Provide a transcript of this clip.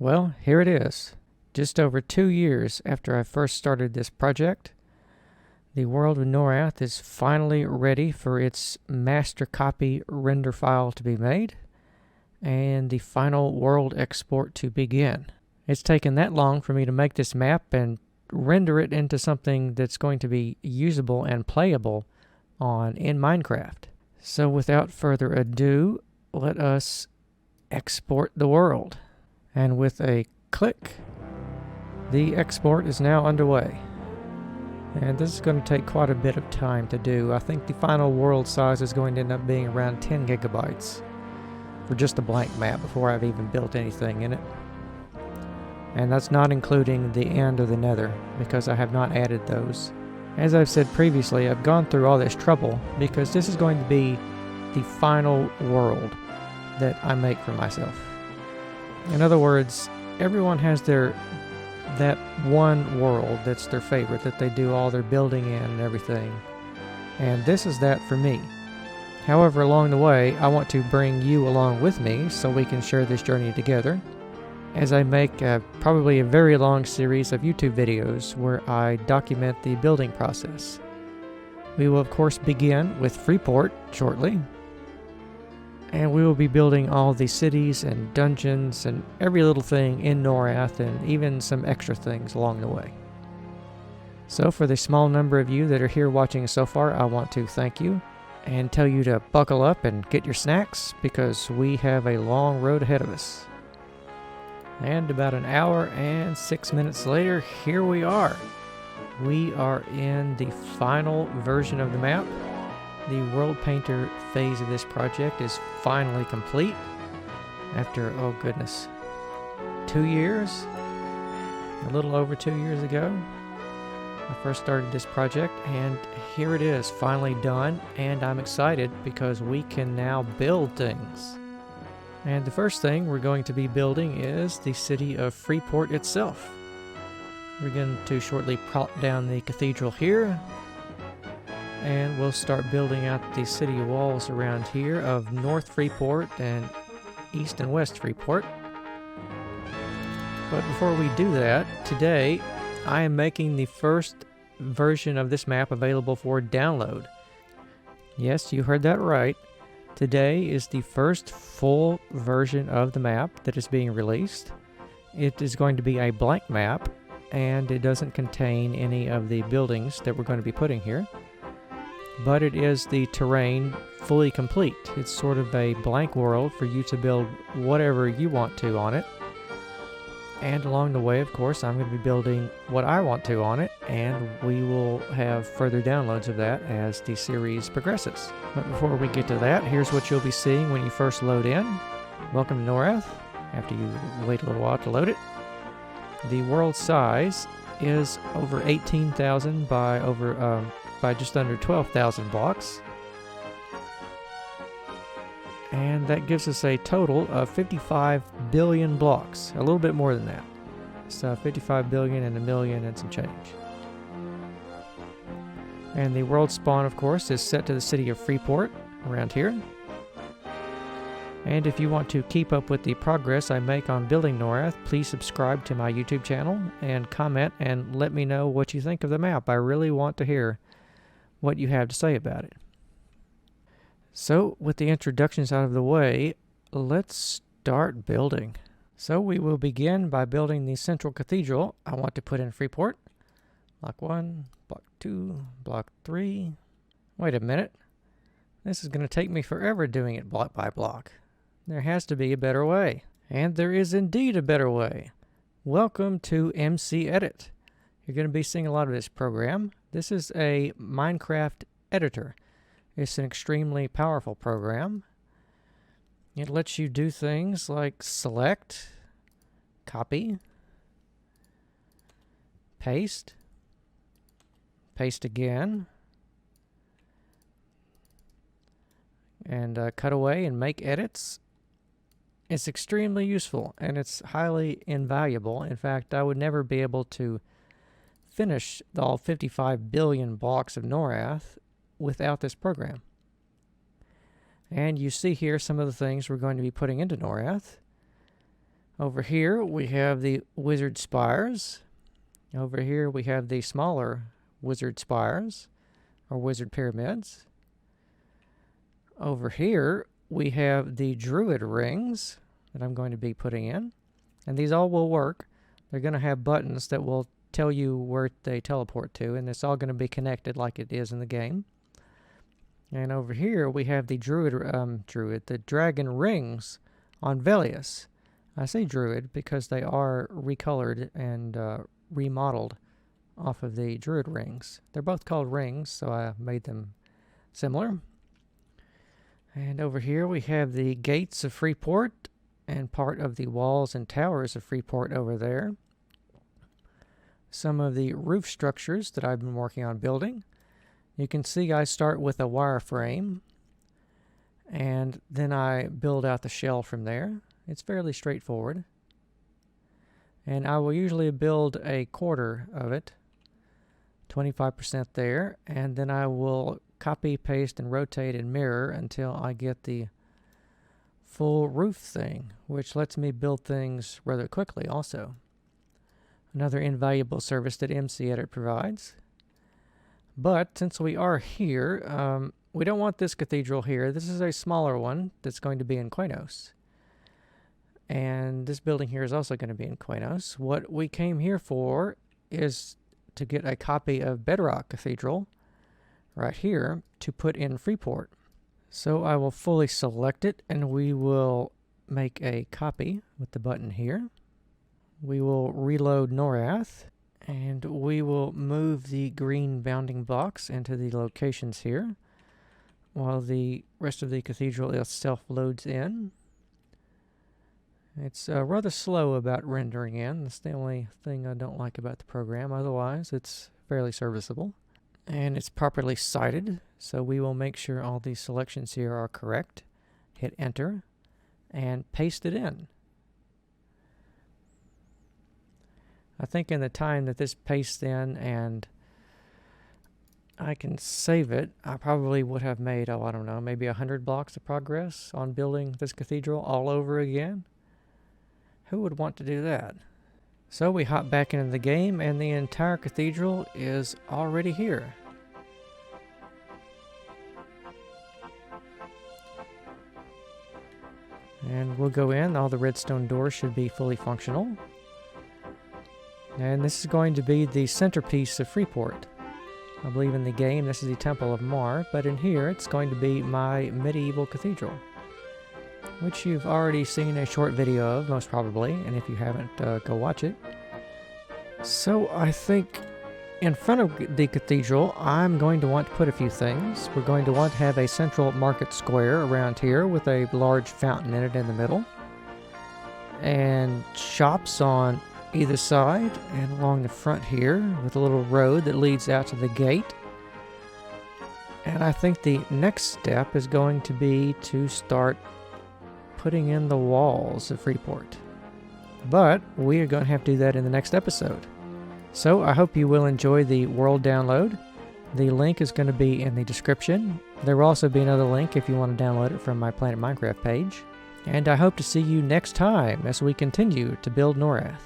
Well, here it is. Just over 2 years after I first started this project, the world of Norrath is finally ready for its master copy render file to be made and the final world export to begin. It's taken that long for me to make this map and render it into something that's going to be usable and playable in Minecraft. So without further ado, let us export the world. And with a click, the export is now underway. And this is going to take quite a bit of time to do. I think the final world size is going to end up being around 10 gigabytes for just a blank map before I've even built anything in it. And that's not including the end or the nether, because I have not added those. As I've said previously, I've gone through all this trouble because this is going to be the final world that I make for myself. In other words, everyone has that one world that's their favorite, that they do all their building in and everything. And this is that for me. However, along the way, I want to bring you along with me so we can share this journey together as I make probably a very long series of YouTube videos where I document the building process. We will of course begin with Freeport shortly, and we will be building all the cities and dungeons and every little thing in Norrath and even some extra things along the way. So for the small number of you that are here watching so far, I want to thank you and tell you to buckle up and get your snacks because we have a long road ahead of us. And about an hour and 6 minutes later, here we are. We are in the final version of the map. The World Painter phase of this project is finally complete after, oh goodness, 2 years? A little over 2 years ago, I first started this project, and here it is, finally done, and I'm excited because we can now build things. And the first thing we're going to be building is the city of Freeport itself. We're going to shortly prop down the cathedral here, and we'll start building out the city walls around here of North Freeport and East and West Freeport. But before we do that, today I am making the first version of this map available for download. Yes, you heard that right. Today is the first full version of the map that is being released. It is going to be a blank map, and it doesn't contain any of the buildings that we're going to be putting here. But it is the terrain fully complete. It's sort of a blank world for you to build whatever you want to on it. And along the way, of course, I'm going to be building what I want to on it, and we will have further downloads of that as the series progresses. But before we get to that, here's what you'll be seeing when you first load in. Welcome to Norrath, after you wait a little while to load it. The world size is over 18,000 by just under 12,000 blocks. And that gives us a total of 55 billion blocks. A little bit more than that. So 55 billion and a million and some change. And the world spawn, of course, is set to the city of Freeport, around here. And if you want to keep up with the progress I make on building Norrath, please subscribe to my YouTube channel and comment and let me know what you think of the map. I really want to hear what you have to say about it. So, with the introductions out of the way, let's start building. So we will begin by building the central cathedral I want to put in Freeport. Block 1, block 2, block 3. Wait a minute. This is going to take me forever doing it block by block. There has to be a better way. And there is indeed a better way. Welcome to Mcedit. You're going to be seeing a lot of this program. This is a Minecraft editor. It's an extremely powerful program. It lets you do things like select, copy, paste, paste again, and cut away and make edits. It's extremely useful, and it's highly invaluable. In fact, I would never be able to finish all 55 billion blocks of Norrath without this program. And you see here some of the things we're going to be putting into Norrath. Over here we have the wizard spires. Over here we have the smaller wizard spires, or wizard pyramids. Over here we have the druid rings that I'm going to be putting in. And these all will work. They're going to have buttons that will tell you where they teleport to, and it's all going to be connected like it is in the game. And over here we have the the dragon rings on Velius. I say druid because they are recolored and remodeled off of the druid rings. They're both called rings, so I made them similar. And over here we have the gates of Freeport and part of the walls and towers of Freeport over there. Some of the roof structures that I've been working on building. You can see I start with a wireframe and then I build out the shell from there. It's fairly straightforward. And I will usually build a quarter of it, 25% there, and then I will copy, paste, and rotate and mirror until I get the full roof thing, which lets me build things rather quickly also. Another invaluable service that Mcedit provides. But since we are here, we don't want this cathedral here. This is a smaller one that's going to be in Quanos. And this building here is also going to be in Quanos. What we came here for is to get a copy of Bedrock Cathedral right here to put in Freeport. So I will fully select it and we will make a copy with the button here. We will reload Norrath and we will move the green bounding box into the locations here while the rest of the cathedral itself loads in. It's rather slow about rendering in. That's the only thing I don't like about the program. Otherwise, it's fairly serviceable. And it's properly sited, so we will make sure all these selections here are correct. Hit enter and paste it in. I think in the time that this pastes in and I can save it, I probably would have made, I don't know, maybe 100 blocks of progress on building this cathedral all over again. Who would want to do that? So we hop back into the game and the entire cathedral is already here. And we'll go in. All the redstone doors should be fully functional. And this is going to be the centerpiece of Freeport. I believe in the game this is the Temple of Mar, but in here it's going to be my medieval cathedral, which you've already seen a short video of, most probably, and if you haven't, go watch it. So I think in front of the cathedral, I'm going to want to put a few things. We're going to want to have a central market square around here with a large fountain in it in the middle, and shops on either side and along the front here with a little road that leads out to the gate. And I think the next step is going to be to start putting in the walls of Freeport. But we are going to have to do that in the next episode. So I hope you will enjoy the world download. The link is going to be in the description. There will also be another link if you want to download it from my Planet Minecraft page. And I hope to see you next time as we continue to build Norrath.